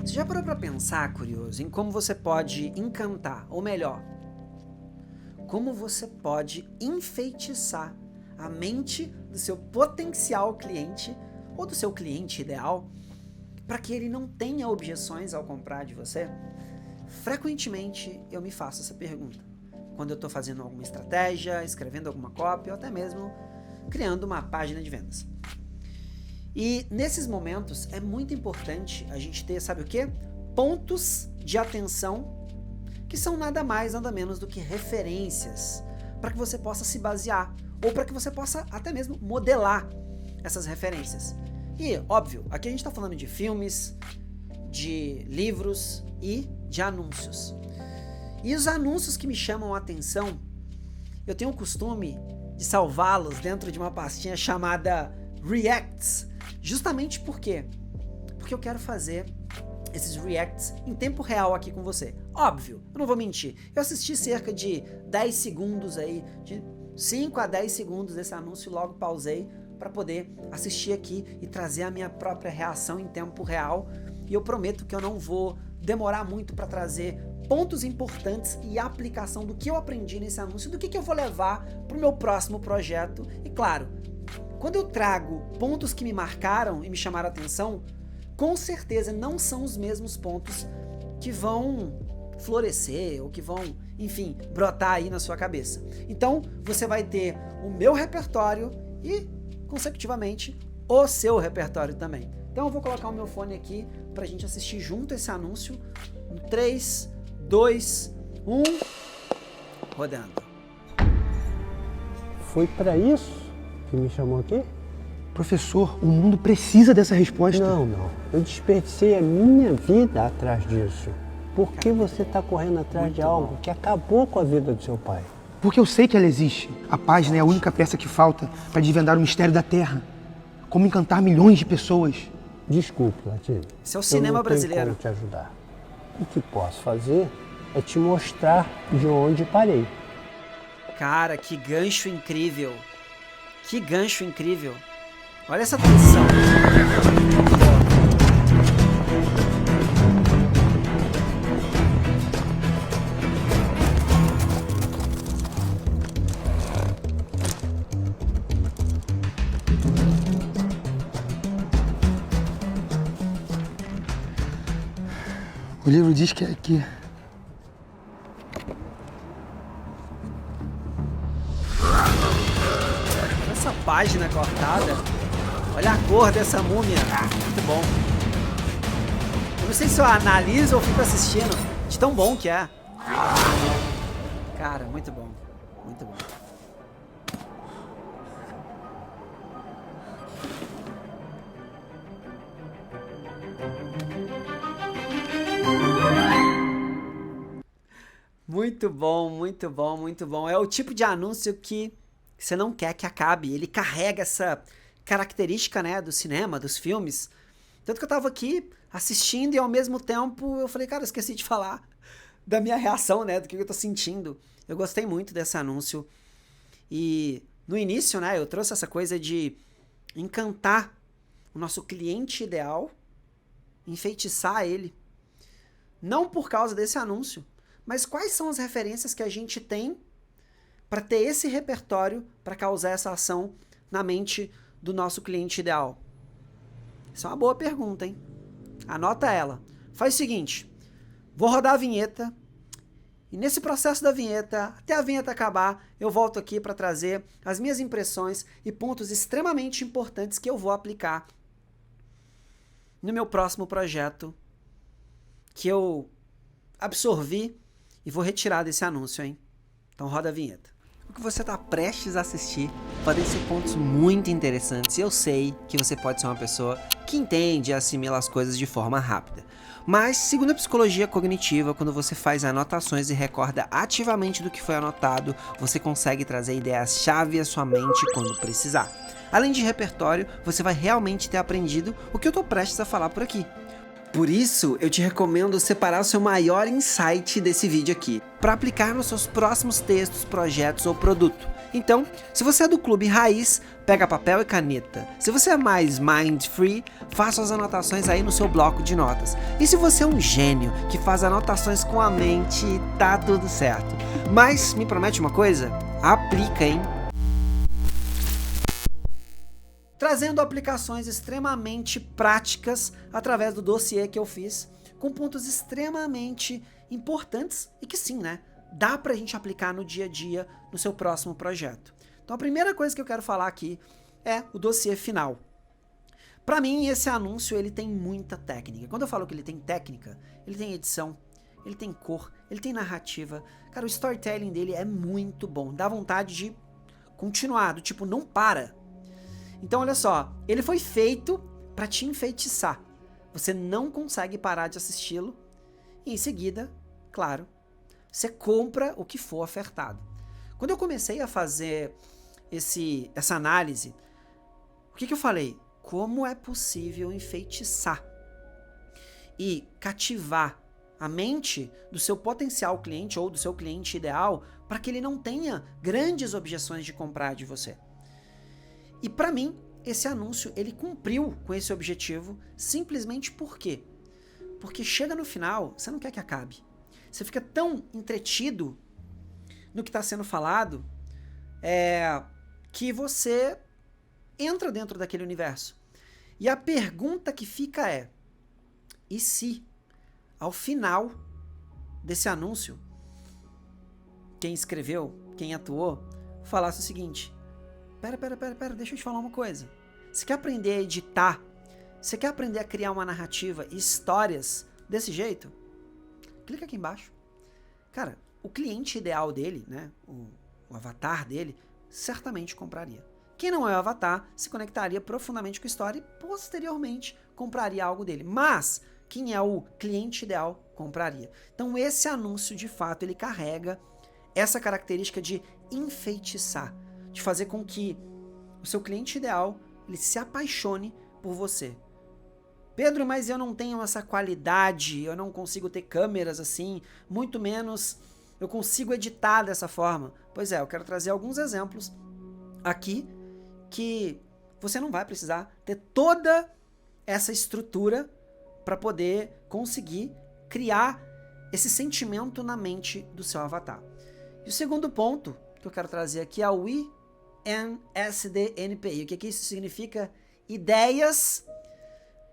Você já parou para pensar, curioso, em como você pode encantar, ou melhor, como você pode enfeitiçar a mente do seu potencial cliente ou do seu cliente ideal para que ele não tenha objeções ao comprar de você? Frequentemente eu me faço essa pergunta quando eu estou fazendo alguma estratégia, escrevendo alguma cópia ou até mesmo criando uma página de vendas. E nesses momentos é muito importante a gente ter, sabe o quê? Pontos de atenção que são nada mais, nada menos do que referências para que você possa se basear ou para que você possa até mesmo modelar essas referências. E, óbvio, aqui a gente está falando de filmes, de livros e de anúncios. E os anúncios que me chamam a atenção, eu tenho o costume de salvá-los dentro de uma pastinha chamada Reacts. Justamente por quê? Porque eu quero fazer esses reacts em tempo real aqui com você. Óbvio, eu não vou mentir. Eu assisti cerca de 10 segundos aí, de 5 a 10 segundos desse anúncio, logo pausei para poder assistir aqui e trazer a minha própria reação em tempo real. E eu prometo que eu não vou demorar muito para trazer pontos importantes e aplicação do que eu aprendi nesse anúncio, do que eu vou levar para o meu próximo projeto. E claro, quando eu trago pontos que me marcaram e me chamaram a atenção, com certeza não são os mesmos pontos que vão florescer ou que vão, enfim, brotar aí na sua cabeça. Então, você vai ter o meu repertório e, consecutivamente, o seu repertório também. Então, eu vou colocar o meu fone aqui pra gente assistir junto esse anúncio. 3, 2, 1, rodando. Foi para isso que me chamou aqui? Professor, o mundo precisa dessa resposta. Não. Eu desperdicei a minha vida atrás disso. Por que você está correndo atrás de algo que acabou com a vida do seu pai? Porque eu sei que ela existe. A página é a única peça que falta para desvendar o mistério da Terra. Como encantar milhões de pessoas. Desculpe, Latino. Esse é o cinema brasileiro. Eu não tenho como te ajudar. O que posso fazer é te mostrar de onde parei. Cara, que gancho incrível. Que gancho incrível. Olha essa transição. O livro diz que é aqui. Essa página cortada. Olha a cor dessa múmia. Muito bom. Eu não sei se eu analiso ou fico assistindo. De tão bom que é. Cara, muito bom. Muito bom. Muito bom, muito bom, muito bom. É o tipo de anúncio que você não quer que acabe. Ele carrega essa característica, né, do cinema, dos filmes. Tanto que eu tava aqui assistindo e ao mesmo tempo eu falei, cara, eu esqueci de falar da minha reação, né, do que eu tô sentindo. Eu gostei muito desse anúncio. E no início, né, eu trouxe essa coisa de encantar o nosso cliente ideal, enfeitiçar ele. Não por causa desse anúncio, mas quais são as referências que a gente tem para ter esse repertório para causar essa ação na mente do nosso cliente ideal? Isso é uma boa pergunta, hein? Anota ela. Faz o seguinte, vou rodar a vinheta e nesse processo da vinheta, até a vinheta acabar, eu volto aqui para trazer as minhas impressões e pontos extremamente importantes que eu vou aplicar no meu próximo projeto que eu absorvi e vou retirar desse anúncio, hein? Então roda a vinheta. O que você está prestes a assistir podem ser pontos muito interessantes e eu sei que você pode ser uma pessoa que entende e assimila as coisas de forma rápida. Mas, segundo a psicologia cognitiva, quando você faz anotações e recorda ativamente do que foi anotado, você consegue trazer ideias-chave à sua mente quando precisar. Além de repertório, você vai realmente ter aprendido o que eu estou prestes a falar por aqui. Por isso, eu te recomendo separar o seu maior insight desse vídeo aqui, para aplicar nos seus próximos textos, projetos ou produto. Então, se você é do Clube Raiz, pega papel e caneta. Se você é mais mind-free, faça as anotações aí no seu bloco de notas. E se você é um gênio que faz anotações com a mente, tá tudo certo. Mas, me promete uma coisa? Aplica, hein? Trazendo aplicações extremamente práticas através do dossiê que eu fiz, com pontos extremamente importantes e que sim, né? Dá pra gente aplicar no dia a dia no seu próximo projeto. Então a primeira coisa que eu quero falar aqui é o dossiê final. Pra mim, esse anúncio ele tem muita técnica. Quando eu falo que ele tem técnica, ele tem edição, ele tem cor, ele tem narrativa. Cara, o storytelling dele é muito bom. Dá vontade de continuar, do tipo, não para. Então, olha só, ele foi feito para te enfeitiçar. Você não consegue parar de assisti-lo e, em seguida, claro, você compra o que for ofertado. Quando eu comecei a fazer essa análise, o que eu falei? Como é possível enfeitiçar e cativar a mente do seu potencial cliente ou do seu cliente ideal para que ele não tenha grandes objeções de comprar de você? E para mim, esse anúncio, ele cumpriu com esse objetivo simplesmente por quê? Porque chega no final, você não quer que acabe. Você fica tão entretido no que está sendo falado, que você entra dentro daquele universo. E a pergunta que fica é, e se, ao final desse anúncio, quem escreveu, quem atuou, falasse o seguinte: Pera, deixa eu te falar uma coisa. Você quer aprender a editar? Você quer aprender a criar uma narrativa e histórias desse jeito? Clica aqui embaixo. Cara, o cliente ideal dele, né, o avatar dele, certamente compraria. Quem não é o avatar se conectaria profundamente com a história e posteriormente compraria algo dele. Mas quem é o cliente ideal compraria. Então esse anúncio, de fato, ele carrega essa característica de enfeitiçar, de fazer com que o seu cliente ideal ele se apaixone por você. Pedro, mas eu não tenho essa qualidade, eu não consigo ter câmeras assim, muito menos eu consigo editar dessa forma. Pois é, eu quero trazer alguns exemplos aqui que você não vai precisar ter toda essa estrutura para poder conseguir criar esse sentimento na mente do seu avatar. E o segundo ponto que eu quero trazer aqui é o INSDNPI. O que isso significa? Ideias,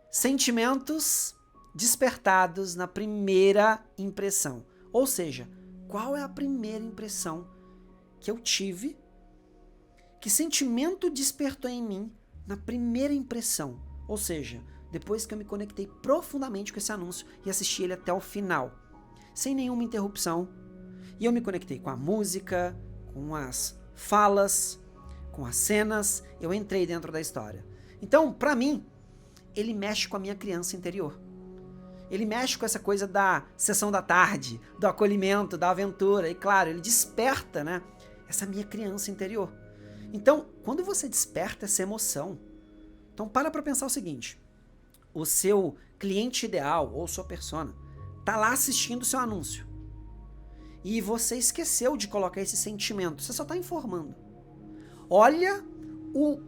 sentimentos despertados na primeira impressão. Ou seja, qual é a primeira impressão que eu tive? Que sentimento despertou em mim na primeira impressão? Ou seja, depois que eu me conectei profundamente com esse anúncio e assisti ele até o final, sem nenhuma interrupção, e eu me conectei com a música, com as falas, com as cenas, eu entrei dentro da história. Então, pra mim, ele mexe com a minha criança interior. Ele mexe com essa coisa da sessão da tarde, do acolhimento, da aventura. E claro, ele desperta, né, essa minha criança interior. Então, quando você desperta essa emoção, então para pensar o seguinte: o seu cliente ideal ou sua persona tá lá assistindo o seu anúncio. E você esqueceu de colocar esse sentimento, você só tá informando. Olha o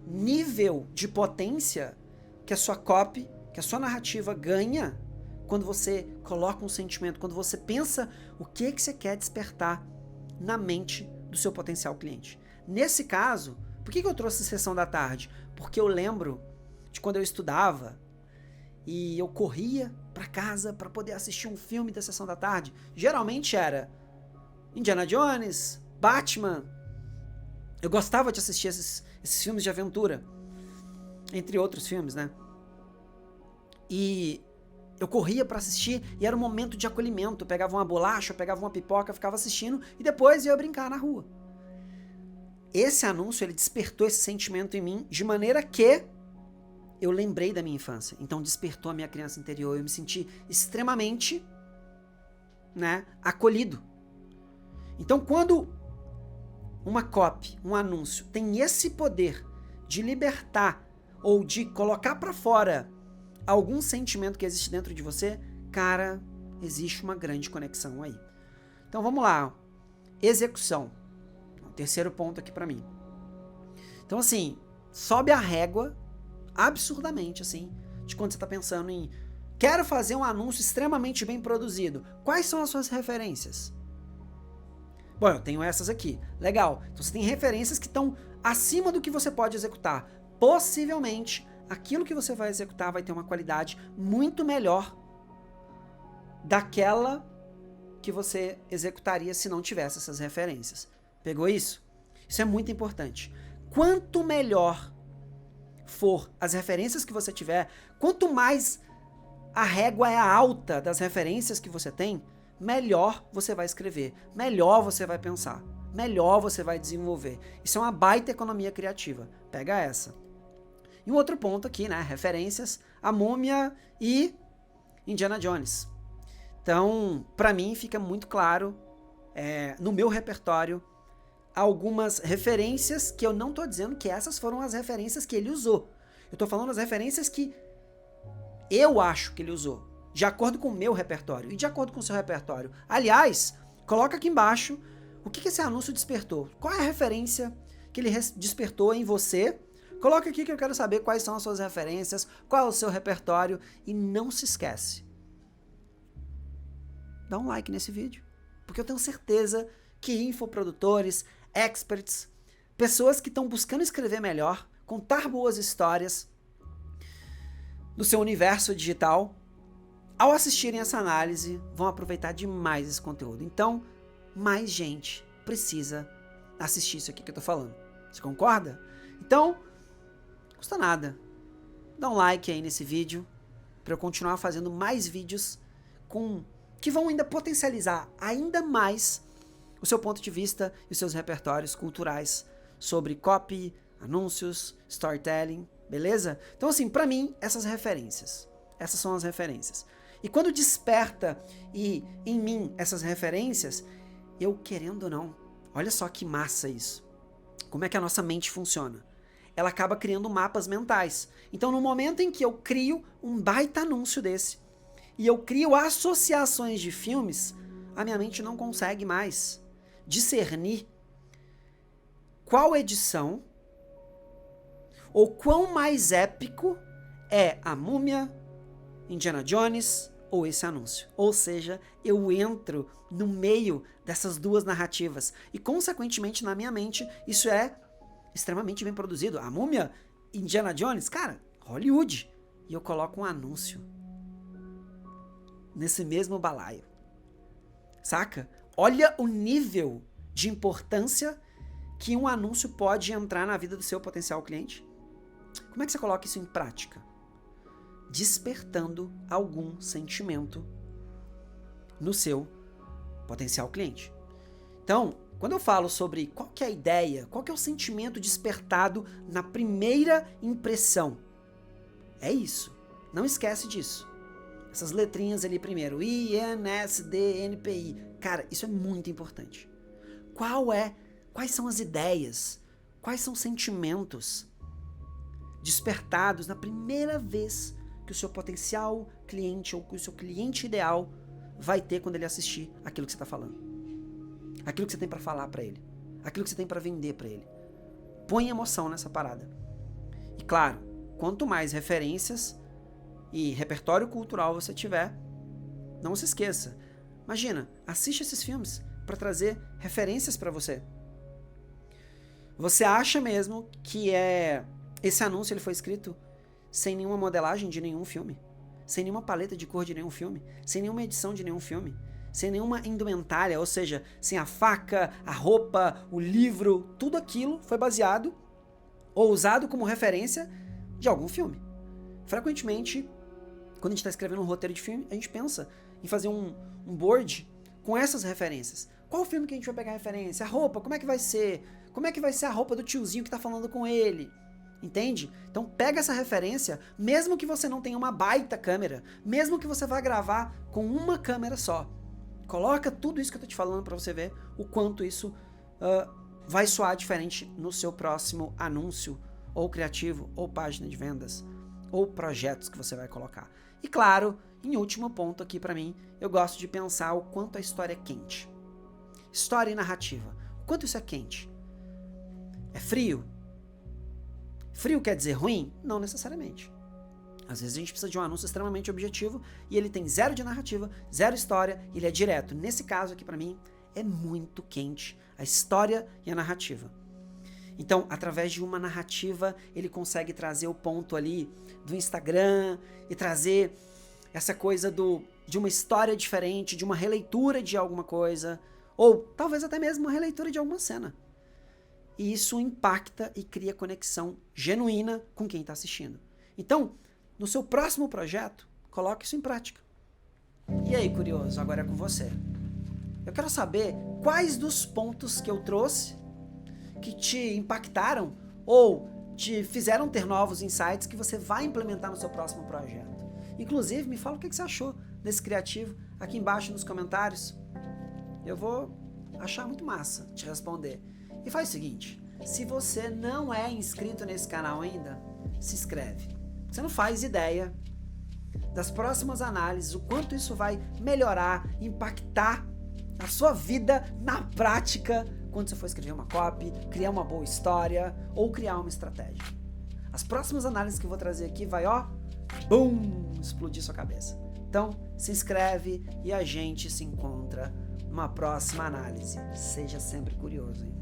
nível de potência que a sua copy, que a sua narrativa ganha quando você coloca um sentimento, quando você pensa o que você quer despertar na mente do seu potencial cliente. Nesse caso, por que eu trouxe Sessão da Tarde? Porque eu lembro de quando eu estudava e eu corria para casa para poder assistir um filme da Sessão da Tarde. Geralmente era Indiana Jones, Batman. Eu gostava de assistir esses filmes de aventura, entre outros filmes, né? E eu corria para assistir e era um momento de acolhimento. Eu pegava uma bolacha, eu pegava uma pipoca, ficava assistindo e depois ia brincar na rua. Esse anúncio, ele despertou esse sentimento em mim de maneira que eu lembrei da minha infância. Então despertou a minha criança interior. Eu me senti extremamente, né, acolhido. Então quando uma copy, um anúncio, tem esse poder de libertar ou de colocar para fora algum sentimento que existe dentro de você, cara, existe uma grande conexão aí. Então vamos lá. Execução. O terceiro ponto aqui pra mim. Então assim, sobe a régua absurdamente, assim, de quando você tá pensando em quero fazer um anúncio extremamente bem produzido. Quais são as suas referências? Bom, eu tenho essas aqui. Legal. Então você tem referências que estão acima do que você pode executar. Possivelmente, aquilo que você vai executar vai ter uma qualidade muito melhor daquela que você executaria se não tivesse essas referências. Pegou isso? Isso é muito importante. Quanto melhor for as referências que você tiver, quanto mais a régua é alta das referências que você tem, melhor você vai escrever, melhor você vai pensar, melhor você vai desenvolver. Isso é uma baita economia criativa. Pega essa. E um outro ponto aqui, né? Referências, a Múmia e Indiana Jones. Então, pra mim fica muito claro, no meu repertório, algumas referências que eu não tô dizendo que essas foram as referências que ele usou. Eu tô falando as referências que eu acho que ele usou, de acordo com o meu repertório e de acordo com o seu repertório. Aliás, coloca aqui embaixo o que esse anúncio despertou. Qual é a referência que ele despertou em você? Coloca aqui que eu quero saber quais são as suas referências, qual é o seu repertório. E não se esquece, dá um like nesse vídeo, porque eu tenho certeza que infoprodutores, experts, pessoas que estão buscando escrever melhor, contar boas histórias do seu universo digital, ao assistirem essa análise, vão aproveitar demais esse conteúdo. Então, mais gente precisa assistir isso aqui que eu tô falando. Você concorda? Então, não custa nada. Dá um like aí nesse vídeo, para eu continuar fazendo mais vídeos que vão ainda potencializar ainda mais o seu ponto de vista e os seus repertórios culturais sobre copy, anúncios, storytelling, beleza? Então assim, pra mim, essas são as referências. E quando desperta em mim essas referências, eu querendo ou não, olha só que massa isso. Como é que a nossa mente funciona? Ela acaba criando mapas mentais. Então no momento em que eu crio um baita anúncio desse, e eu crio associações de filmes, a minha mente não consegue mais discernir qual edição ou quão mais épico é a Múmia, Indiana Jones ou esse anúncio. Ou seja, eu entro no meio dessas duas narrativas e, consequentemente, na minha mente, isso é extremamente bem produzido. A Múmia, Indiana Jones, cara, Hollywood. E eu coloco um anúncio nesse mesmo balaio. Saca? Olha o nível de importância que um anúncio pode entrar na vida do seu potencial cliente. Como é que você coloca isso em prática? Despertando algum sentimento no seu potencial cliente. Então, quando eu falo sobre qual que é a ideia, qual que é o sentimento despertado na primeira impressão, é isso. Não esquece disso. Essas letrinhas ali primeiro, INSDNPI. Cara, isso é muito importante. Quais são as ideias? Quais são os sentimentos despertados na primeira vez que o seu potencial cliente ou que o seu cliente ideal vai ter quando ele assistir aquilo que você está falando? Aquilo que você tem para falar para ele. Aquilo que você tem para vender para ele. Põe emoção nessa parada. E claro, quanto mais referências e repertório cultural você tiver, não se esqueça. Imagina, assiste esses filmes para trazer referências para você. Você acha mesmo que esse anúncio ele foi escrito sem nenhuma modelagem de nenhum filme? Sem nenhuma paleta de cor de nenhum filme? Sem nenhuma edição de nenhum filme? Sem nenhuma indumentária, ou seja, sem a faca, a roupa, o livro, tudo aquilo foi baseado ou usado como referência de algum filme. Frequentemente, quando a gente está escrevendo um roteiro de filme, a gente pensa em fazer um board com essas referências. Qual filme que a gente vai pegar referência? A roupa, como é que vai ser? Como é que vai ser a roupa do tiozinho que tá falando com ele? Entende? Então pega essa referência, mesmo que você não tenha uma baita câmera, mesmo que você vá gravar com uma câmera só. Coloca tudo isso que eu tô te falando para você ver o quanto isso vai soar diferente no seu próximo anúncio, ou criativo, ou página de vendas, ou projetos que você vai colocar. E claro, em último ponto aqui para mim, eu gosto de pensar o quanto a história é quente. História e narrativa. O quanto isso é quente? É frio? Frio quer dizer ruim? Não necessariamente. Às vezes a gente precisa de um anúncio extremamente objetivo e ele tem zero de narrativa, zero história, ele é direto. Nesse caso aqui para mim é muito quente a história e a narrativa. Então, através de uma narrativa, ele consegue trazer o ponto ali do Instagram e trazer essa coisa de uma história diferente, de uma releitura de alguma coisa, ou talvez até mesmo uma releitura de alguma cena. E isso impacta e cria conexão genuína com quem está assistindo. Então, no seu próximo projeto, coloque isso em prática. E aí, curioso, agora é com você. Eu quero saber quais dos pontos que eu trouxe que te impactaram ou te fizeram ter novos insights que você vai implementar no seu próximo projeto. Inclusive, me fala o que você achou desse criativo aqui embaixo nos comentários. Eu vou achar muito massa te responder. E faz o seguinte, se você não é inscrito nesse canal ainda, se inscreve. Você não faz ideia das próximas análises, o quanto isso vai melhorar, impactar a sua vida na prática quando você for escrever uma copy, criar uma boa história ou criar uma estratégia. As próximas análises que eu vou trazer aqui vai, BUM! Explodir sua cabeça. Então, se inscreve e a gente se encontra numa próxima análise. Seja sempre curioso, hein?